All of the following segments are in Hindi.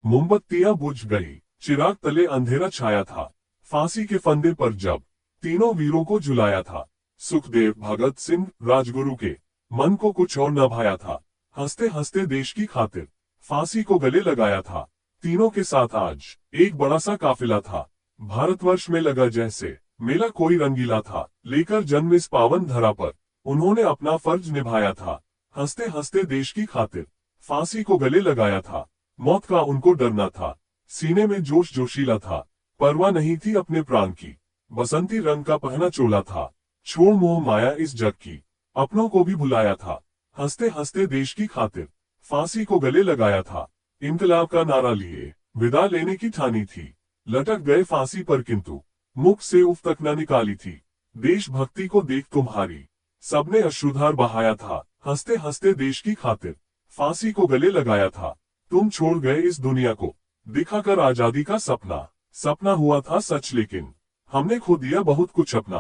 मोमबत्तियां बुझ गई, चिराग तले अंधेरा छाया था। फांसी के फंदे पर जब तीनों वीरों को झुलाया था, सुखदेव, भगत सिंह, राजगुरु के मन को कुछ और न भाया था। हंसते हंसते देश की खातिर फांसी को गले लगाया था। तीनों के साथ आज एक बड़ा सा काफिला था। भारतवर्ष में लगा जैसे मेला कोई रंगीला था। लेकर जन्म इस पावन धरा पर उन्होंने अपना फर्ज निभाया था। हंसते हंसते देश की खातिर फांसी को गले लगाया था। मौत का उनको डरना था, सीने में जोश जोशीला था। परवाह नहीं थी अपने प्राण की, बसंती रंग का पहना चोला था। छोड़ मोह माया इस जग की, अपनों को भी भुलाया था। हंसते हंसते देश की खातिर फांसी को गले लगाया था। इनकलाब का नारा लिए विदा लेने की ठानी थी। लटक गए फांसी पर किंतु मुख से उफ तक न निकाली थी। देशभक्ति को देख तुम्हारी सबने अश्रुधार बहाया था। हंसते हंसते देश की खातिर फांसी को गले लगाया था। तुम छोड़ गए इस दुनिया को, दिखाकर आजादी का सपना। सपना हुआ था सच लेकिन हमने खो दिया बहुत कुछ अपना।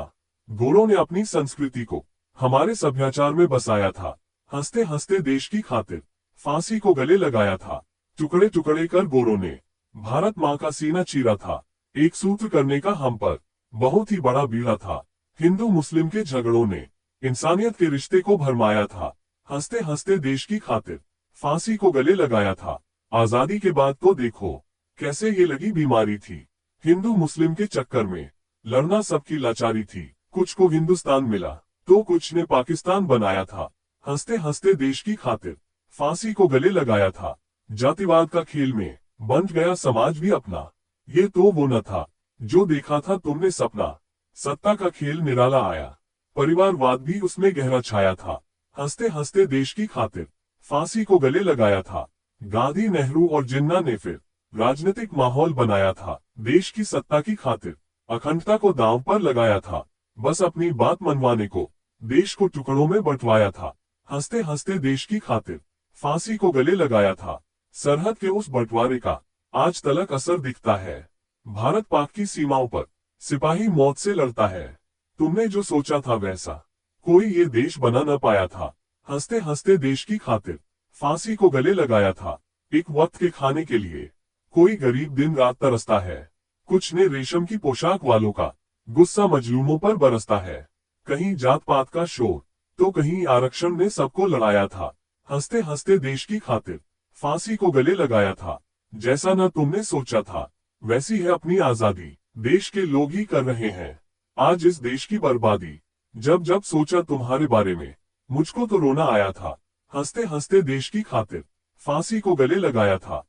गोरों ने अपनी संस्कृति को हमारे सभ्याचार में बसाया था। हंसते हंसते देश की खातिर फांसी को गले लगाया था। टुकड़े टुकड़े कर गोरों ने भारत माँ का सीना चीरा था। एक सूत्र करने का हम पर बहुत ही बड़ा बीड़ा था। हिंदू मुस्लिम के झगड़ों ने इंसानियत के रिश्ते को भरमाया था। हंसते हंसते देश की खातिर फांसी को गले लगाया था। आजादी के बाद तो देखो कैसे ये लगी बीमारी थी। हिंदू मुस्लिम के चक्कर में लड़ना सबकी लाचारी थी। कुछ को हिंदुस्तान मिला तो कुछ ने पाकिस्तान बनाया था। हंसते हंसते देश की खातिर फांसी को गले लगाया था। जातिवाद का खेल में बन गया समाज भी अपना। ये तो वो न था जो देखा था तुमने सपना। सत्ता का खेल निराला आया, परिवारवाद भी उसमें गहरा छाया था। हंसते हंसते देश की खातिर फांसी को गले लगाया था। गांधी, नेहरू और जिन्ना ने फिर राजनीतिक माहौल बनाया था। देश की सत्ता की खातिर अखंडता को दांव पर लगाया था। बस अपनी बात मनवाने को देश को टुकड़ों में बंटवाया था। हंसते हंसते देश की खातिर फांसी को गले लगाया था। सरहद के उस बंटवारे का आज तलक असर दिखता है। भारत पाक की सीमाओं पर सिपाही मौत से लड़ता है। तुमने जो सोचा था वैसा कोई ये देश बना न पाया था। हंसते हंसते देश की खातिर फांसी को गले लगाया था। एक वक्त के खाने के लिए कोई गरीब दिन रात तरसता है। कुछ ने रेशम की पोशाक वालों का गुस्सा मजलूमों पर बरसता है। कहीं जात पात का शोर तो कहीं आरक्षण ने सबको लड़ाया था। हंसते हंसते देश की खातिर फांसी को गले लगाया था। जैसा न तुमने सोचा था वैसी है अपनी आजादी। देश के लोग ही कर रहे हैं आज इस देश की बर्बादी। जब जब सोचा तुम्हारे बारे में मुझको तो रोना आया था। हंसते हंसते देश की खातिर फांसी को गले लगाया था।